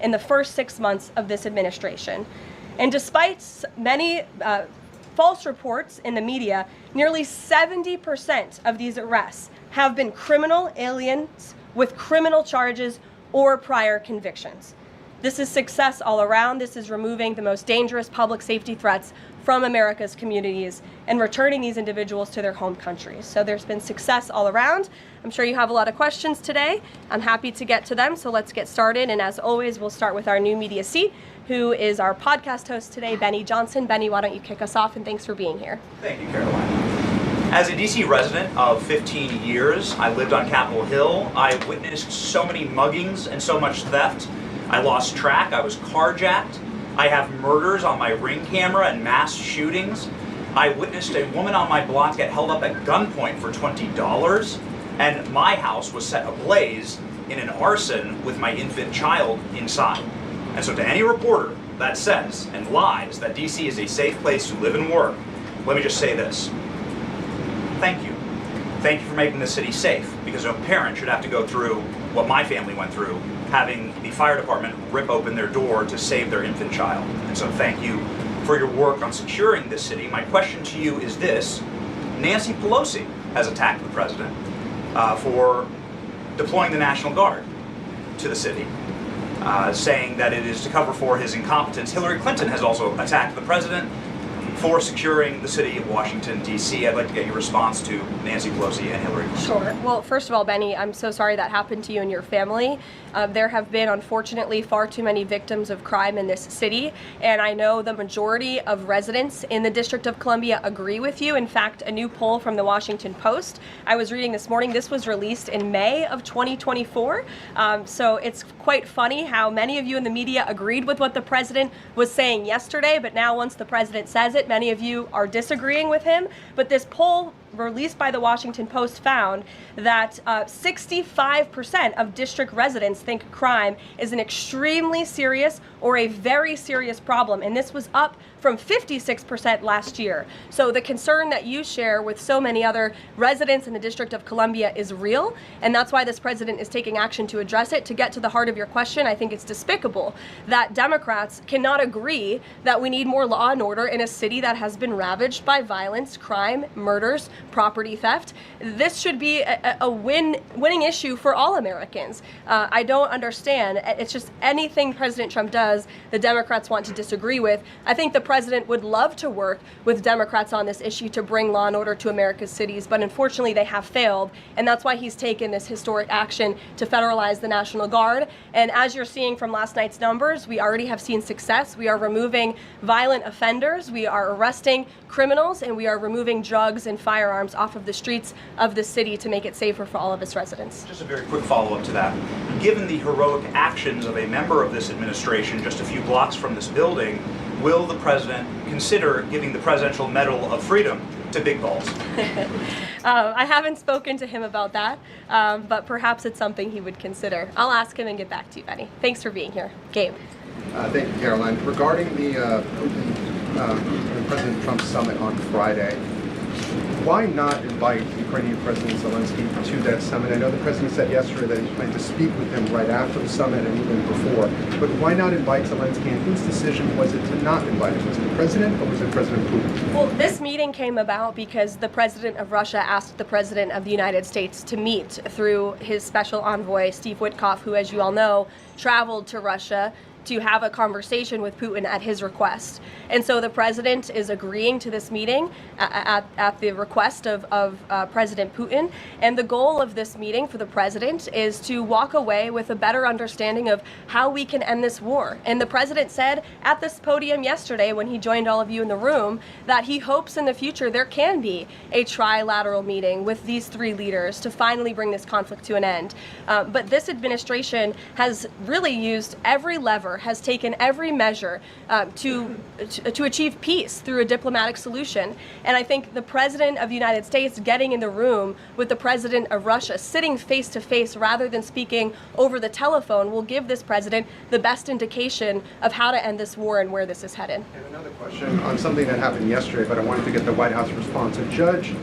in the first 6 months of this administration. And despite many false reports in the media, nearly 70% of these arrests have been criminal aliens with criminal charges or prior convictions. This is success all around. This is removing the most dangerous public safety threats from America's communities and returning these individuals to their home countries. So there's been success all around. I'm sure you have a lot of questions today. I'm happy to get to them, so let's get started. And as always, we'll start with our new media seat, who is our podcast host today, Benny Johnson. Benny, why don't you kick us off, and thanks for being here. Thank you, Karoline. As a DC resident of 15 years, I lived on Capitol Hill. I witnessed so many muggings and so much theft. I lost track. I was carjacked. I have murders on my Ring camera and mass shootings. I witnessed a woman on my block get held up at gunpoint for $20, and my house was set ablaze in an arson with my infant child inside. And so to any reporter that says and lies that DC is a safe place to live and work, let me just say this. Thank you. Thank you for making the city safe, because no parent should have to go through what my family went through, having the fire department rip open their door to save their infant child. And so thank you for your work on securing this city. My question to you is this. Nancy Pelosi has attacked the president for deploying the National Guard to the city, saying that it is to cover for his incompetence. Hillary Clinton has also attacked the president for securing the city of Washington, D.C. I'd like to get your response to Nancy Pelosi and Hillary Clinton. Sure. Well, first of all, Benny, I'm so sorry that happened to you and your family. There have been, unfortunately, far too many victims of crime in this city, and I know the majority of residents in the District of Columbia agree with you. In fact, a new poll from the Washington Post I was reading this morning, this was released in May of 2024, so it's quite funny how many of you in the media agreed with what the president was saying yesterday, but now once the president says it, many of you are disagreeing with him. But this poll released by the Washington Post found that 65% of district residents think crime is an extremely serious or a very serious problem, and this was up from 56% last year. So the concern that you share with so many other residents in the District of Columbia is real, and that's why this president is taking action to address it. To get to the heart of your question, I think it's despicable that Democrats cannot agree that we need more law and order in a city that has been ravaged by violence, crime, murders, property theft. This should be a winning issue for all Americans. I don't understand. It's just anything President Trump does, the Democrats want to disagree with. I think the president would love to work with Democrats on this issue to bring law and order to America's cities, but unfortunately they have failed, and that's why he's taken this historic action to federalize the National Guard. And as you're seeing from last night's numbers, we already have seen success. We are removing violent offenders, we are arresting criminals, and we are removing drugs and firearms off of the streets of the city to make it safer for all of its residents. Just a very quick follow-up to that. Given the heroic actions of a member of this administration just a few blocks from this building, will the president consider giving the Presidential Medal of Freedom to Big Balls? I haven't spoken to him about that, but perhaps it's something he would consider. I'll ask him and get back to you, Benny. Thanks for being here. Gabe. Thank you, Karoline. Regarding the President Trump summit on Friday, why not invite Ukrainian President Zelensky to that summit? I know the president said yesterday that he planned to speak with him right after the summit and even before, but why not invite Zelensky, and whose decision was it to not invite him? Was it the president or was it President Putin? Well, this meeting came about because the president of Russia asked the president of the United States to meet through his special envoy, Steve Witkoff, who, as you all know, traveled to Russia to have a conversation with Putin at his request. And so the president is agreeing to this meeting at the request of President Putin. And the goal of this meeting for the president is to walk away with a better understanding of how we can end this war. And the president said at this podium yesterday when he joined all of you in the room that he hopes in the future there can be a trilateral meeting with these three leaders to finally bring this conflict to an end. But this administration has really used every lever, has taken every measure to achieve peace through a diplomatic solution. And I think the president of the United States getting in the room with the president of Russia, sitting face to face rather than speaking over the telephone, will give this president the best indication of how to end this war and where this is headed. And another question on something that happened yesterday, but I wanted to get the White House response. A judge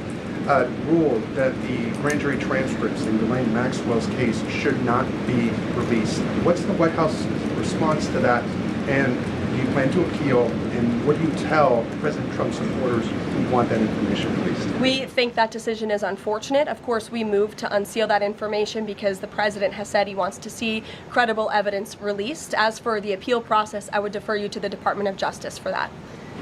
ruled that the grand jury transcripts in Ghislaine Maxwell's case should not be released. What's the White House's response to that? And do you plan to appeal? And what do you tell President Trump supporters who want that information released? We think that decision is unfortunate. Of course, we moved to unseal that information because the president has said he wants to see credible evidence released. As for the appeal process, I would defer you to the Department of Justice for that.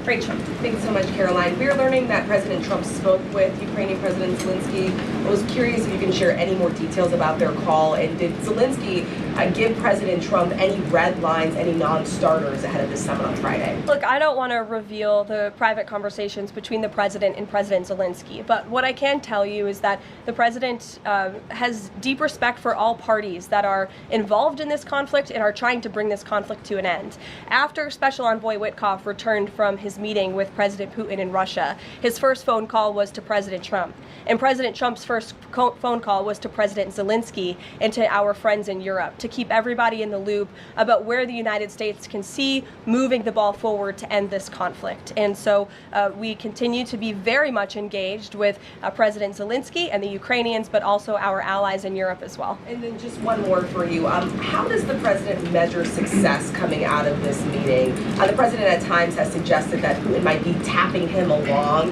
Rachel. Thanks so much, Caroline. We're learning that President Trump spoke with Ukrainian President Zelensky. I was curious if you can share any more details about their call, and did Zelensky give President Trump any red lines, any non-starters ahead of this summit on Friday? Look, I don't want to reveal the private conversations between the president and President Zelensky, but what I can tell you is that the president has deep respect for all parties that are involved in this conflict and are trying to bring this conflict to an end. After Special Envoy Witkoff returned from his meeting with President Putin in Russia, his first phone call was to President Trump. And President Trump's first phone call was to President Zelensky and to our friends in Europe to keep everybody in the loop about where the United States can see moving the ball forward to end this conflict. And so we continue to be very much engaged with President Zelensky and the Ukrainians, but also our allies in Europe as well. And then just one more for you. How does the president measure success coming out of this meeting? The president at times has suggested that Putin might be tapping him along.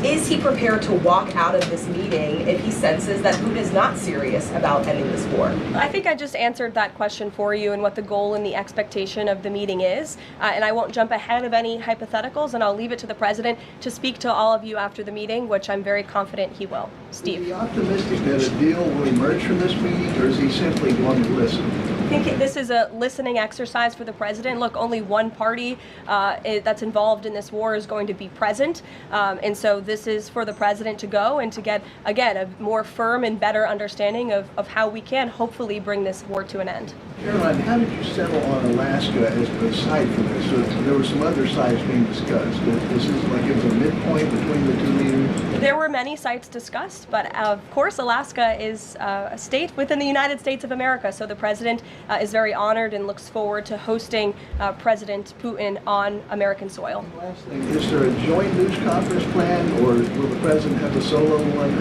Is he prepared to walk out of this meeting if he senses that Putin is not serious about ending this war? I think I just answered that question for you and what the goal and the expectation of the meeting is. And I won't jump ahead of any hypotheticals, and I'll leave it to the president to speak to all of you after the meeting, which I'm very confident he will. Steve. Is he optimistic that a deal will emerge from this meeting, or is he simply going to listen? I think this is a listening exercise for the president. Look, only one party that's involved in this war is going to be present. And so this is for the president to go and to get, again, a more firm and better understanding of how we can hopefully bring this war to an end. Caroline, how did you settle on Alaska as the site for this? So there were some other sites being discussed. This is like it was a midpoint between the two leaders? There were many sites discussed, but of course Alaska is a state within the United States of America. So the president is very honored and looks forward to hosting President Putin on American soil. Last thing, is there a joint news conference planned, or will the president have a solo one?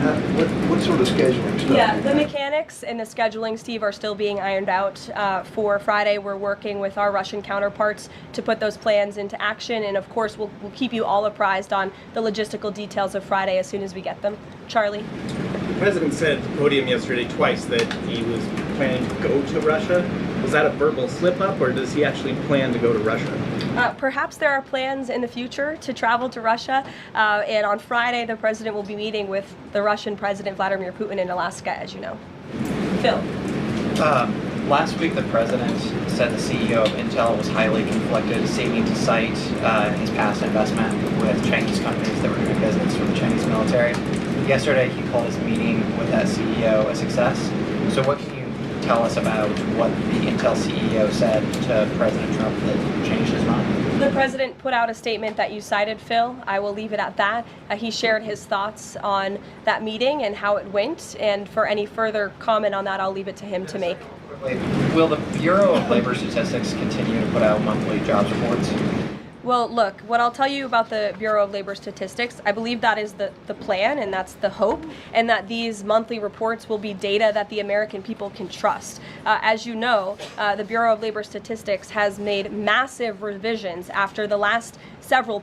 What sort of scheduling stuff? Yeah, the mechanics and the scheduling, Steve, are still being ironed out. For Friday, we're working with our Russian counterparts to put those plans into action, and of course we'll keep you all apprised on the logistical details of Friday as soon as we get them. Charlie? The president said at the podium yesterday twice that he was planning to go to Russia. Was that a verbal slip-up, or does he actually plan to go to Russia? Perhaps there are plans in the future to travel to Russia, and on Friday the president will be meeting with the Russian President Vladimir Putin in Alaska, as you know. Phil? Last week, the president said the CEO of Intel was highly conflicted, seeming to cite his past investment with Chinese companies that were doing business with the Chinese military. Yesterday, he called his meeting with that CEO a success. So what can you tell us about what the Intel CEO said to President Trump that changed his mind? The president put out a statement that you cited, Phil. I will leave it at that. He shared his thoughts on that meeting and how it went, and for any further comment on that, I'll leave it to him to make. Will the Bureau of Labor Statistics continue to put out monthly jobs reports? Well, look, what I'll tell you about the Bureau of Labor Statistics, I believe that is the plan, and that's the hope, and that these monthly reports will be data that the American people can trust. As you know, the Bureau of Labor Statistics has made massive revisions after the last several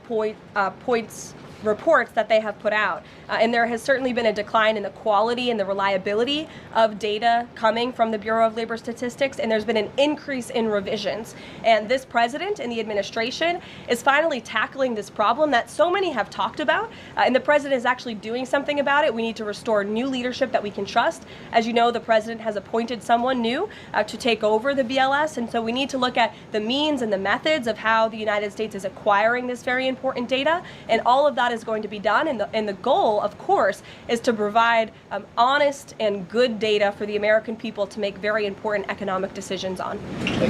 reports that they have put out. And there has certainly been a decline in the quality and the reliability of data coming from the Bureau of Labor Statistics, and there's been an increase in revisions. And this president and the administration is finally tackling this problem that so many have talked about, and the president is actually doing something about it. We need to restore new leadership that we can trust. As you know, the president has appointed someone new to take over the BLS, and so we need to look at the means and the methods of how the United States is acquiring this very important data, and all of that is going to be done, and the goal, of course, is to provide honest and good data for the American people to make very important economic decisions on.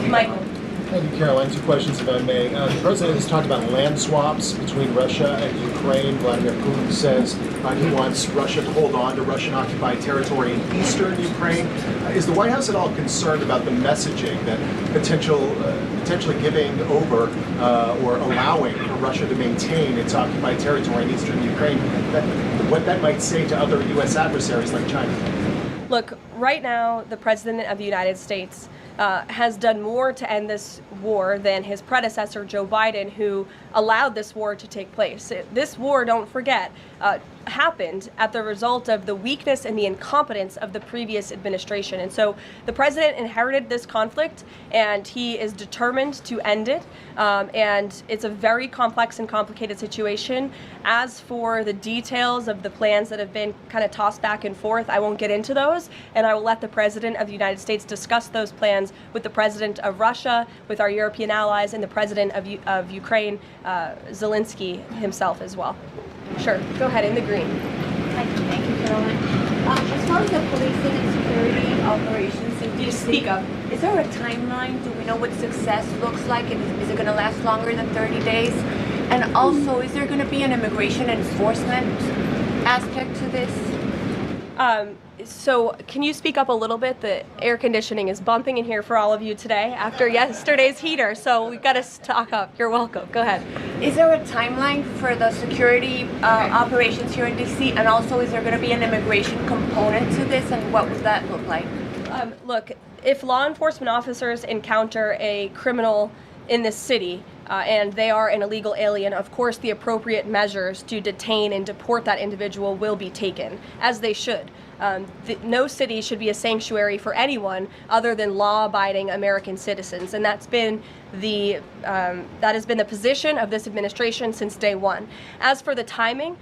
Michael. Thank you, Caroline. Two questions, if I may. The president has talked about land swaps between Russia and Ukraine. Vladimir Putin says he wants Russia to hold on to Russian-occupied territory in eastern Ukraine. Is the White House at all concerned about the messaging that potentially giving over or allowing for Russia to maintain its occupied territory in eastern Ukraine, what that might say to other U.S. adversaries like China? Look, right now, the President of the United States has done more to end this war than his predecessor, Joe Biden, who allowed this war to take place. This war, don't forget, happened at the result of the weakness and the incompetence of the previous administration. And so the president inherited this conflict, and he is determined to end it. And it's a very complex and complicated situation. As for the details of the plans that have been kind of tossed back and forth, I won't get into those, and I will let the president of the United States discuss those plans with the president of Russia, with our European allies, and the president of Ukraine, Zelensky himself as well. Sure, go ahead, in the green. Thank you, Caroline. As far as the policing and security operations in DC, Speak up. is there a timeline? Do we know what success looks like? And is it going to last longer than 30 days? And also, is there going to be an immigration enforcement aspect to this? So can you speak up a little bit? The air conditioning is bumping in here for all of you today after yesterday's heater, so we've got to stock up. You're welcome. Go ahead. Is there a timeline for the security operations here in DC? And also, is there going to be an immigration component to this? And what would that look like? Look, if law enforcement officers encounter a criminal in this city, and they are an illegal alien, of course the appropriate measures to detain and deport that individual will be taken, as they should. No city should be a sanctuary for anyone other than law-abiding American citizens, and that has been the position of this administration since day one. As for the timing,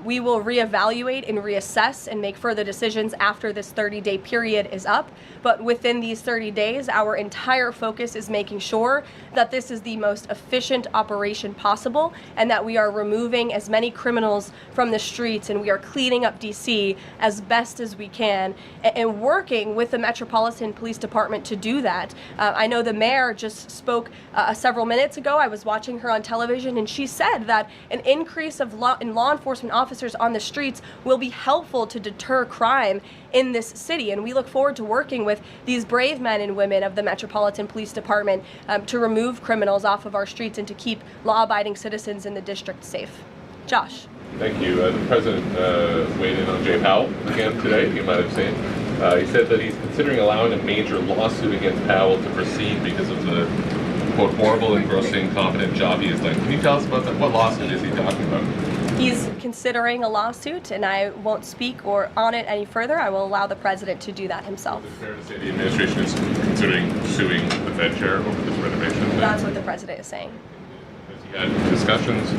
we will reevaluate and reassess and make further decisions after this 30-day period is up. But within these 30 days, our entire focus is making sure that this is the most efficient operation possible, and that we are removing as many criminals from the streets, and we are cleaning up DC as best as we can, and working with the Metropolitan Police Department to do that. I know the mayor just spoke several minutes ago. I was watching her on television, and she said that an increase of law enforcement officers on the streets will be helpful to deter crime in this city. And we look forward to working with these brave men and women of the Metropolitan Police Department to remove criminals off of our streets and to keep law-abiding citizens in the district safe. Josh. Thank you. The president weighed in on Jay Powell again today, you might have seen. He said that he's considering allowing a major lawsuit against Powell to proceed because of the, quote, horrible and grossly incompetent job he has done. Can you tell us about that? What lawsuit is he talking about? He's considering a lawsuit, and I won't speak on it any further. I will allow the president to do that himself. Is it fair to say the administration is considering suing the Fed chair over this renovation? That's what the president is saying. Has he had discussions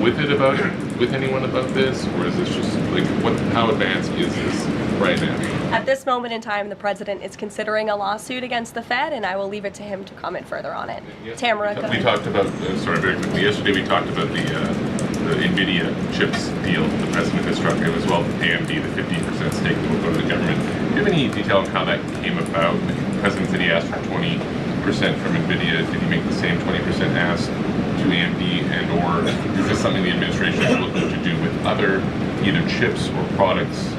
with anyone about this, or is this just like how advanced is this right now? At this moment in time, the president is considering a lawsuit against the Fed, and I will leave it to him to comment further on it. Tamara, go ahead. We talked about yesterday. We talked about the NVIDIA chips deal the president has struck, as well as AMD, the 50% stake that will go to the government. Do you have any detail on how that came about? The president said he asked for 20% from NVIDIA. Did he make the same 20% ask to AMD, and/or is this something the administration is looking to do with other either chips or products,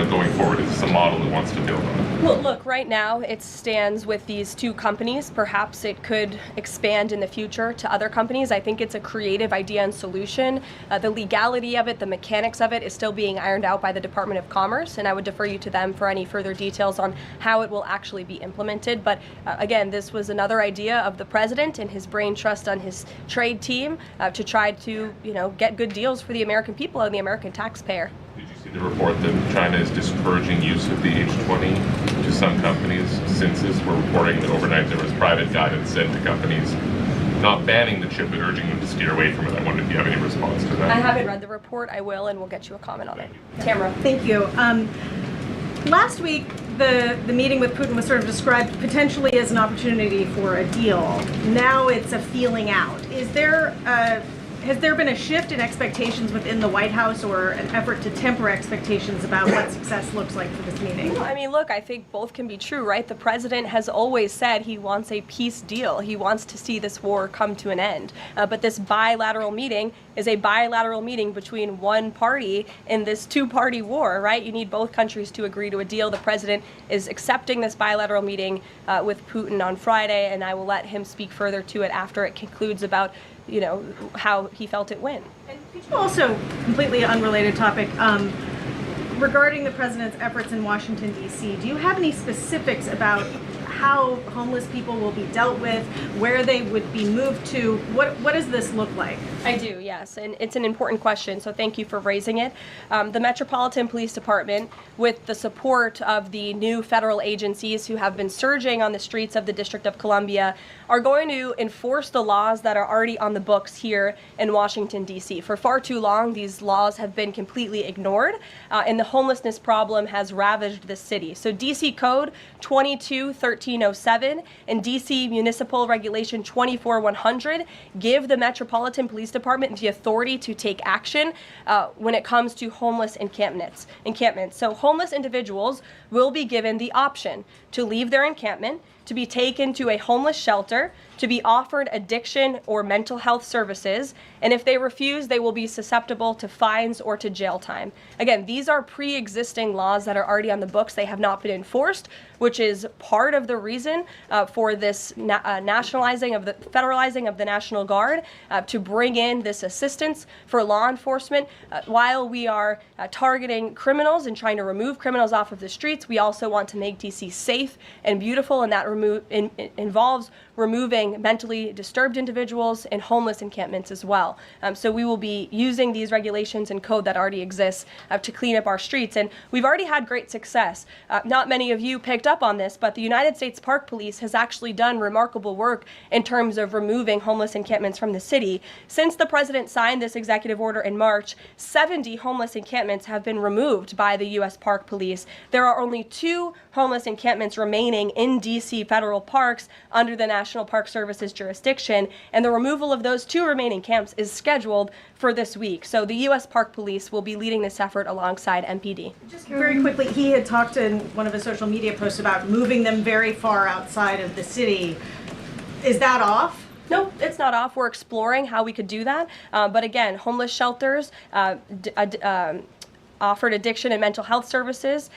going forward? Is this a model it wants to build on? Well, look, right now it stands with these two companies. Perhaps it could expand in the future to other companies. I think it's a creative idea and solution. The legality of it, the mechanics of it is still being ironed out by the Department of Commerce, and I would defer you to them for any further details on how it will actually be implemented. But again, this was another idea of the president and his brain trust on his trade team to try to, get good deals for the American people and the American taxpayer. Did you see the report that China is discouraging use of the H20 to some companies? Since this, we're reporting that overnight there was private guidance sent to companies not banning the chip but urging them to steer away from it. I wondered if you have any response to that. I haven't read the report. I will, and we'll get you a comment on it. Tamara. Thank you. Last week, the meeting with Putin was sort of described potentially as an opportunity for a deal. Now it's a feeling out. Has there been a shift in expectations within the White House, or an effort to temper expectations about what success looks like for this meeting? I mean, look, I think both can be true, right? The president has always said he wants a peace deal. He wants to see this war come to an end. But this bilateral meeting is a bilateral meeting between one party in this two-party war, right? You need both countries to agree to a deal. The president is accepting this bilateral meeting with Putin on Friday, and I will let him speak further to it after it concludes about how he felt it went. And could you also, completely unrelated topic, regarding the president's efforts in Washington, D.C., do you have any specifics about how homeless people will be dealt with, where they would be moved to? What does this look like? I do, yes, and it's an important question, so thank you for raising it. The Metropolitan Police Department, with the support of the new federal agencies who have been surging on the streets of the District of Columbia, are going to enforce the laws that are already on the books here in Washington, D.C. For far too long, these laws have been completely ignored, and the homelessness problem has ravaged the city. So D.C. Code 22-1307 and D.C. Municipal Regulation 24-100 give the Metropolitan Police Department the authority to take action when it comes to homeless encampments. So homeless individuals will be given the option to leave their encampment, to be taken to a homeless shelter, to be offered addiction or mental health services, and if they refuse, they will be susceptible to fines or to jail time. Again, these are pre-existing laws that are already on the books. They have not been enforced, which is part of the reason for this federalizing of the National Guard to bring in this assistance for law enforcement. While we are targeting criminals and trying to remove criminals off of the streets, we also want to make DC safe and beautiful, and that involves removing mentally disturbed individuals in homeless encampments as well. So we will be using these regulations and code that already exists to clean up our streets. And we've already had great success. Not many of you picked up on this, but the United States Park Police has actually done remarkable work in terms of removing homeless encampments from the city. Since the president signed this executive order in March, 70 homeless encampments have been removed by the U.S. Park Police. There are only 2 homeless encampments remaining in D.C. federal parks under the National Park Service's jurisdiction, and the removal of those 2 remaining camps is scheduled for this week. So the U.S. Park Police will be leading this effort alongside MPD. Just very quickly, he had talked in one of his social media posts about moving them very far outside of the city. Is that off? No, it's not off. We're exploring how we could do that. But again, homeless shelters, offered addiction and mental health services,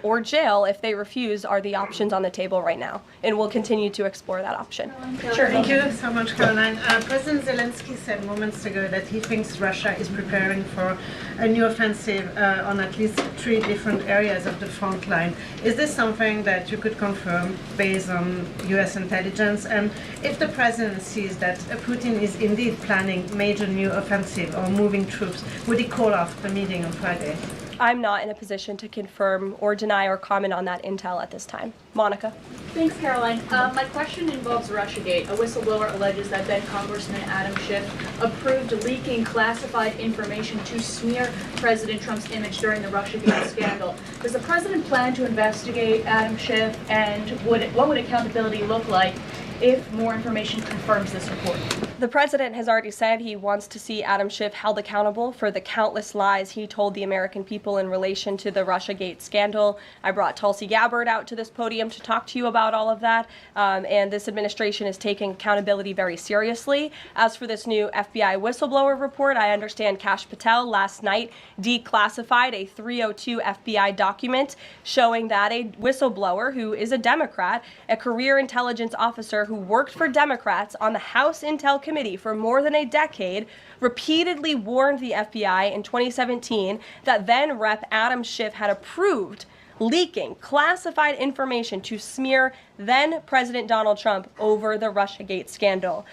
or jail if they refuse are the options on the table right now. And we'll continue to explore that option. Sure. Thank you so much, Karoline. President Zelensky said moments ago that he thinks Russia is preparing for a new offensive on at least 3 different areas of the front line. Is this something that you could confirm based on U.S. intelligence? And if the president sees that Putin is indeed planning major new offensive or moving troops, would he call off the meeting on Friday? I'm not in a position to confirm or deny or comment on that intel at this time. Monica. Thanks, Caroline. My question involves Russiagate. A whistleblower alleges that then Congressman Adam Schiff approved leaking classified information to smear President Trump's image during the Russiagate scandal. Does the president plan to investigate Adam Schiff, and what would accountability look like if more information confirms this report? The president has already said he wants to see Adam Schiff held accountable for the countless lies he told the American people in relation to the Russiagate scandal. I brought Tulsi Gabbard out to this podium to talk to you about all of that, and this administration is taking accountability very seriously. As for this new FBI whistleblower report, I understand Kash Patel last night declassified a 302 FBI document showing that a whistleblower who is a Democrat, a career intelligence officer who worked for Democrats on the House Intel Committee for more than a decade, repeatedly warned the FBI in 2017 that then Rep. Adam Schiff had approved leaking classified information to smear then President Donald Trump over the Russiagate scandal.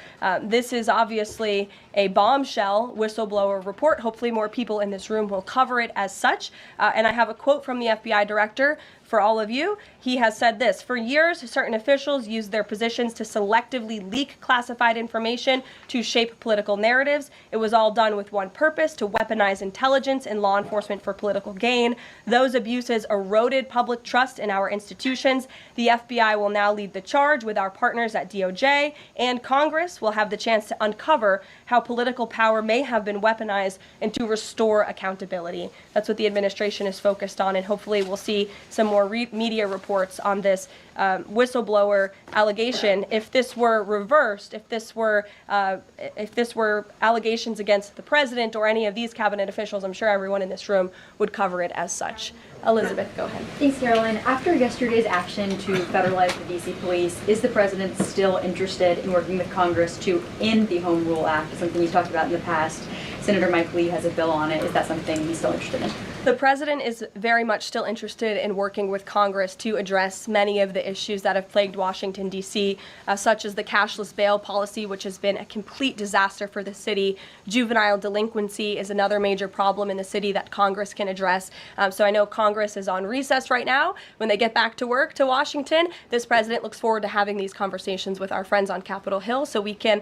This is obviously a bombshell whistleblower report. Hopefully more people in this room will cover it as such. And I have a quote from the FBI director for all of you. He has said this: "For years, certain officials used their positions to selectively leak classified information to shape political narratives. It was all done with one purpose: to weaponize intelligence and law enforcement for political gain. Those abuses eroded public trust in our institutions. The FBI will now lead the charge with our partners at DOJ, and Congress will have the chance to uncover how political power may have been weaponized and to restore accountability." That's what the administration is focused on, and hopefully we'll see some more media reports on this whistleblower allegation. If this were reversed, if this were allegations against the president or any of these cabinet officials, I'm sure everyone in this room would cover it as such. Elizabeth, go ahead. Thanks, Caroline. After yesterday's action to federalize the D.C. police, is the president still interested in working with Congress to end the Home Rule Act, something you've talked about in the past? Senator Mike Lee has a bill on it. Is that something he's still interested in? The president is very much still interested in working with Congress to address many of the issues that have plagued Washington, D.C., such as the cashless bail policy, which has been a complete disaster for the city. Juvenile delinquency is another major problem in the city that Congress can address. So I know Congress is on recess right now. When they get back to work to Washington, this president looks forward to having these conversations with our friends on Capitol Hill so we can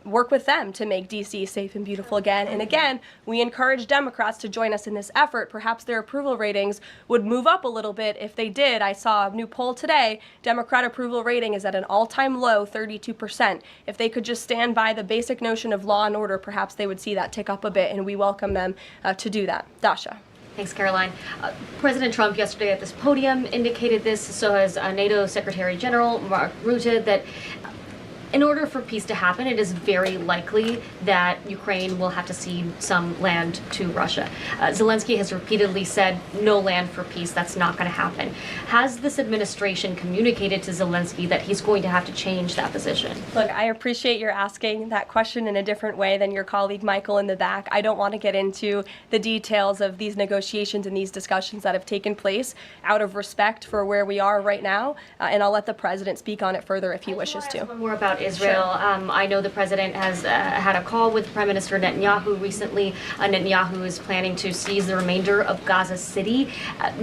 work with them to make D.C. safe and beautiful again. And again, we encourage Democrats to join us in this effort. Perhaps their approval ratings would move up a little bit if they did. I saw a new poll today. Democrat approval rating is at an all-time low, 32%. If they could just stand by the basic notion of law and order, perhaps they would see that tick up a bit, and we welcome them to do that. Dasha. Thanks, Caroline. President Trump yesterday at this podium indicated this, so has NATO Secretary General Mark Rutte, that in order for peace to happen, it is very likely that Ukraine will have to cede some land to Russia. Zelensky has repeatedly said no land for peace. That's not going to happen. Has this administration communicated to Zelensky that he's going to have to change that position? Look, I appreciate your asking that question in a different way than your colleague Michael in the back. I don't want to get into the details of these negotiations and these discussions that have taken place out of respect for where we are right now, and I'll let the president speak on it further if he wishes to. One more about Israel. Sure. I know the president has had a call with Prime Minister Netanyahu recently. Netanyahu is planning to seize the remainder of Gaza City.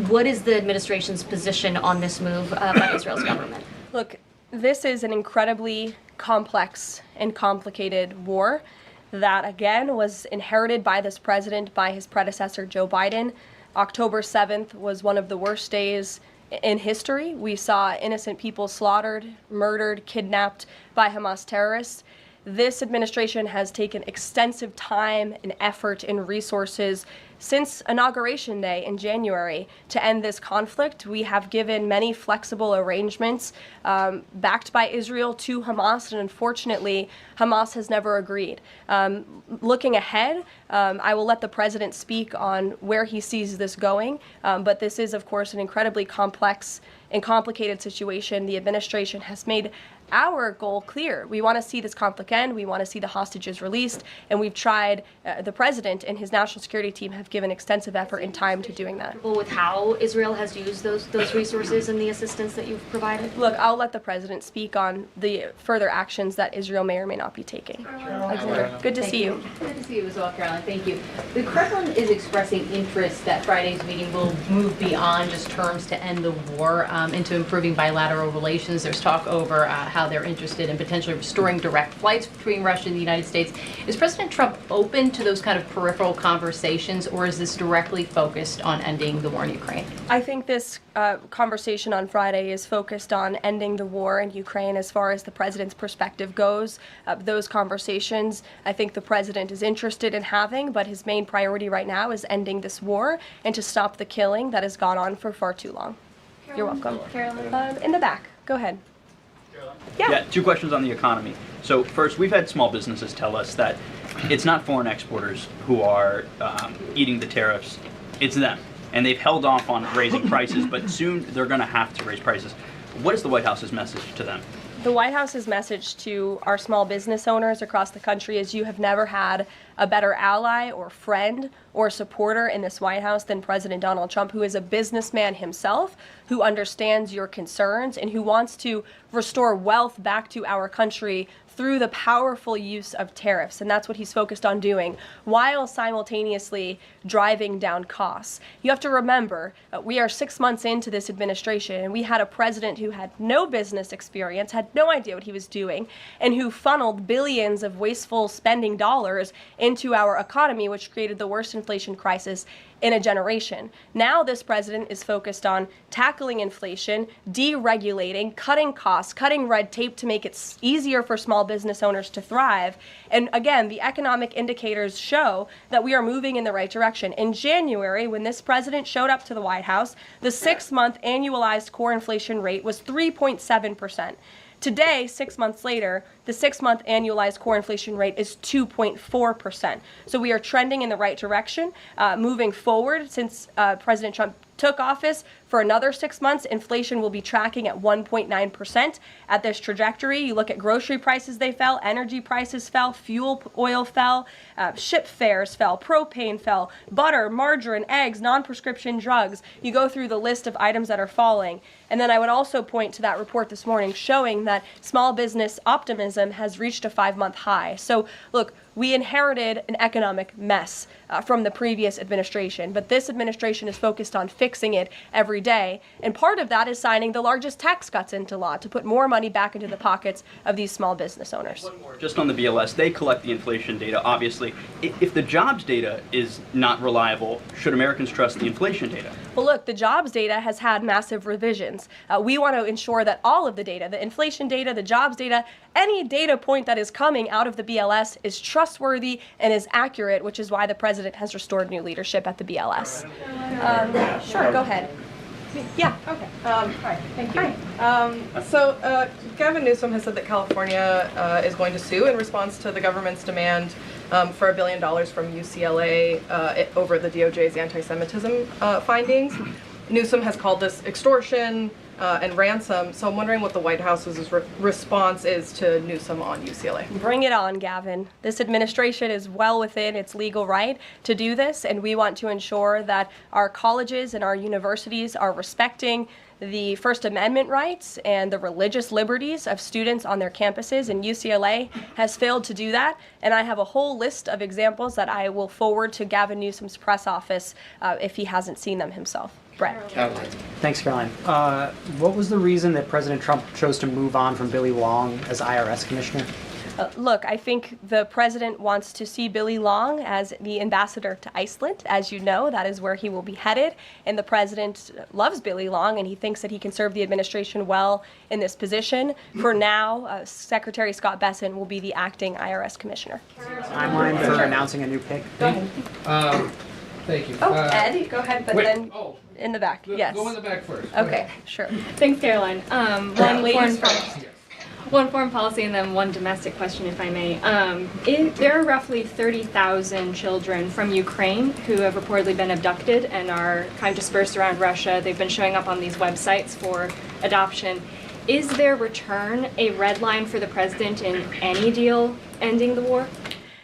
What is the administration's position on this move by Israel's government? Look, this is an incredibly complex and complicated war that, again, was inherited by this president, by his predecessor, Joe Biden. October 7th was one of the worst days in history. We saw innocent people slaughtered, murdered, kidnapped by Hamas terrorists. This administration has taken extensive time and effort and resources since Inauguration Day in January to end this conflict. We have given many flexible arrangements backed by Israel to Hamas, and unfortunately, Hamas has never agreed. Looking ahead, I will let the president speak on where he sees this going, but this is, of course, an incredibly complex and complicated situation. The administration has made our goal clear. We want to see this conflict end. We want to see the hostages released, and we've tried. The president and his national security team have given extensive effort and time to doing that. With how Israel has used those resources and the assistance that you've provided? Look, I'll let the president speak on the further actions that Israel may or may not be taking. Good to see you. Good to see you as well, Caroline. Thank you. The Kremlin is expressing interest that Friday's meeting will move beyond just terms to end the war into improving bilateral relations. There's talk over how they're interested in potentially restoring direct flights between Russia and the United States. Is President Trump open to those kind of peripheral conversations, or is this directly focused on ending the war in Ukraine? I think this conversation on Friday is focused on ending the war in Ukraine as far as the president's perspective goes. Those conversations, I think the president is interested in having, but his main priority right now is ending this war and to stop the killing that has gone on for far too long. You're welcome. Caroline. In the back. Go ahead. Yeah, two questions on the economy. So first, we've had small businesses tell us that it's not foreign exporters who are eating the tariffs, it's them. And they've held off on raising prices, but soon they're going to have to raise prices. What is the White House's message to them? The White House's message to our small business owners across the country is you have never had a better ally or friend or supporter in this White House than President Donald Trump, who is a businessman himself, who understands your concerns and who wants to restore wealth back to our country through the powerful use of tariffs. And that's what he's focused on doing, while simultaneously driving down costs. You have to remember, we are 6 months into this administration, and we had a president who had no business experience, had no idea what he was doing, and who funneled billions of wasteful spending dollars into our economy, which created the worst inflation crisis in a generation. Now this president is focused on tackling inflation, deregulating, cutting costs, cutting red tape to make it easier for small business owners to thrive. And again, the economic indicators show that we are moving in the right direction. In January, when this president showed up to the White House, the 6-month annualized core inflation rate was 3.7%. Today, 6 months later, the 6-month annualized core inflation rate is 2.4%. So we are trending in the right direction, moving forward. Since President Trump took office, for another 6 months, inflation will be tracking at 1.9% at this trajectory. You look at grocery prices, they fell, energy prices fell, fuel oil fell, ship fares fell, propane fell, butter, margarine, eggs, non-prescription drugs. You go through the list of items that are falling. And then I would also point to that report this morning showing that small business optimism has reached a 5-month high. So look, we inherited an economic mess from the previous administration, but this administration is focused on fixing it every day. And part of that is signing the largest tax cuts into law to put more money back into the pockets of these small business owners. Just on the BLS, they collect the inflation data, obviously. If the jobs data is not reliable, should Americans trust the inflation data? Well, look, the jobs data has had massive revisions. We want to ensure that all of the data, the inflation data, the jobs data, any data point that is coming out of the BLS is trustworthy and is accurate, which is why the president has restored new leadership at the BLS. Sure, go ahead. Yeah. Okay. Hi. Thank you. Hi. Gavin Newsom has said that California is going to sue in response to the government's demand for $1 billion from UCLA over the DOJ's anti-Semitism findings. Newsom has called this extortion and ransom. So I'm wondering what the White House's response is to Newsom on UCLA. Bring it on, Gavin. This administration is well within its legal right to do this, and we want to ensure that our colleges and our universities are respecting the First Amendment rights and the religious liberties of students on their campuses, and UCLA has failed to do that. And I have a whole list of examples that I will forward to Gavin Newsom's press office if he hasn't seen them himself. Brett. Caroline. Thanks, Caroline. What was the reason that President Trump chose to move on from Billy Long as IRS commissioner? Look, I think the president wants to see Billy Long as the ambassador to Iceland. As you know, that is where he will be headed. And the president loves Billy Long, and he thinks that he can serve the administration well in this position. For now, Secretary Scott Bessent will be the acting IRS commissioner. Timeline for announcing a new pick? Go ahead. Thank you. Oh, Ed, go ahead, but wait, then in the back. Yes. Go in the back first. Okay, sure. Thanks, Caroline. Ladies first. One foreign policy and then one domestic question, if I may. There are roughly 30,000 children from Ukraine who have reportedly been abducted and are kind of dispersed around Russia. They've been showing up on these websites for adoption. Is their return a red line for the president in any deal ending the war?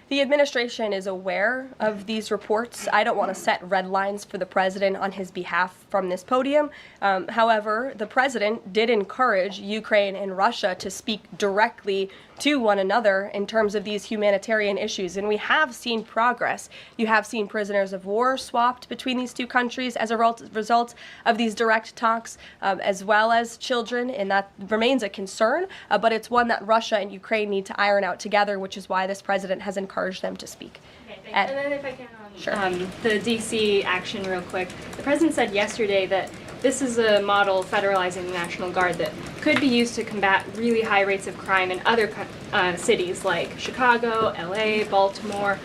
The administration is aware of these reports. I don't want to set red lines for the president on his behalf from this podium. However, the president did encourage Ukraine and Russia to speak directly to one another in terms of these humanitarian issues. And we have seen progress. You have seen prisoners of war swapped between these two countries as a result of these direct talks, as well as children, and that remains a concern, but it's one that Russia and Ukraine need to iron out together, which is why this president has encouraged them to speak. Okay, thanks. And then if I can, sure. The D.C. action real quick. The president said yesterday that this is a model federalizing the National Guard that could be used to combat really high rates of crime in other cities like Chicago, LA, Baltimore.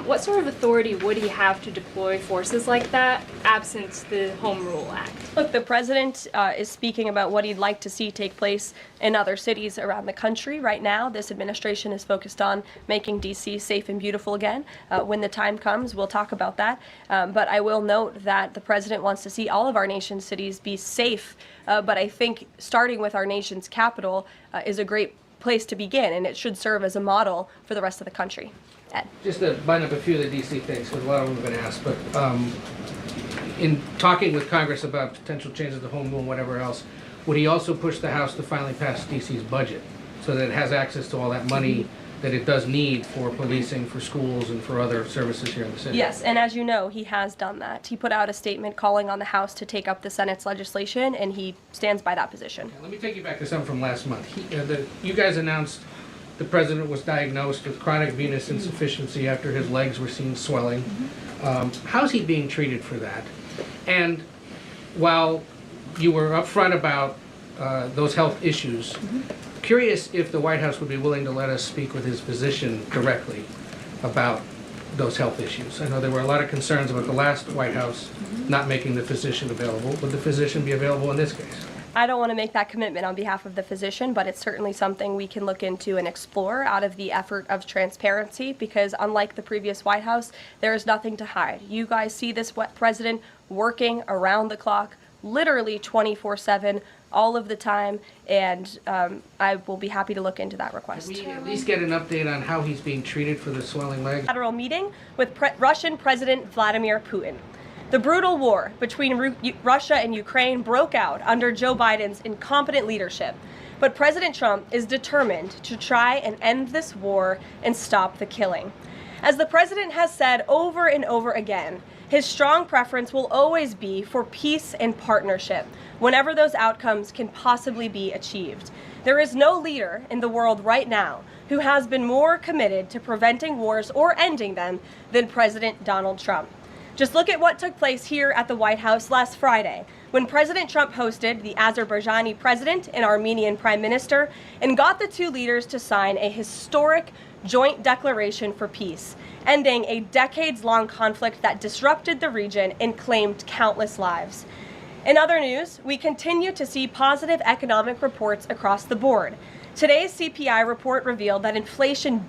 What sort of authority would he have to deploy forces like that, absent the Home Rule Act? Look, the president is speaking about what he'd like to see take place in other cities around the country. Right now, this administration is focused on making D.C. safe and beautiful again. When the time comes, we'll talk about that. But I will note that the president wants to see all of our nation's cities be safe. But I think starting with our nation's capital is a great place to begin, and it should serve as a model for the rest of the country. Ed. Just to bind up a few of the D.C. things, because a lot of them have been asked, but in talking with Congress about potential changes to home rule and whatever else, would he also push the House to finally pass D.C.'s budget so that it has access to all that money that it does need for policing, for schools, and for other services here in the city? Yes, and as you know, he has done that. He put out a statement calling on the House to take up the Senate's legislation, and he stands by that position. Let me take you back to something from last month. You guys announced the president was diagnosed with chronic venous insufficiency after his legs were seen swelling. How's he being treated for that? And while you were upfront about those health issues, curious if the White House would be willing to let us speak with his physician directly about those health issues. I know there were a lot of concerns about the last White House not making the physician available. Would the physician be available in this case? I don't want to make that commitment on behalf of the physician, but it's certainly something we can look into and explore out of the effort of transparency, because unlike the previous White House, there is nothing to hide. You guys see this president working around the clock, literally 24/7, all of the time, and I will be happy to look into that request. Can we at least get an update on how he's being treated for the swelling leg? Bilateral meeting with Russian President Vladimir Putin. The brutal war between Russia and Ukraine broke out under Joe Biden's incompetent leadership, but President Trump is determined to try and end this war and stop the killing. As the president has said over and over again, his strong preference will always be for peace and partnership whenever those outcomes can possibly be achieved. There is no leader in the world right now who has been more committed to preventing wars or ending them than President Donald Trump. Just look at what took place here at the White House last Friday, when President Trump hosted the Azerbaijani president and Armenian prime minister and got the two leaders to sign a historic joint declaration for peace, ending a decades-long conflict that disrupted the region and claimed countless lives. In other news, we continue to see positive economic reports across the board. Today's CPI report revealed that inflation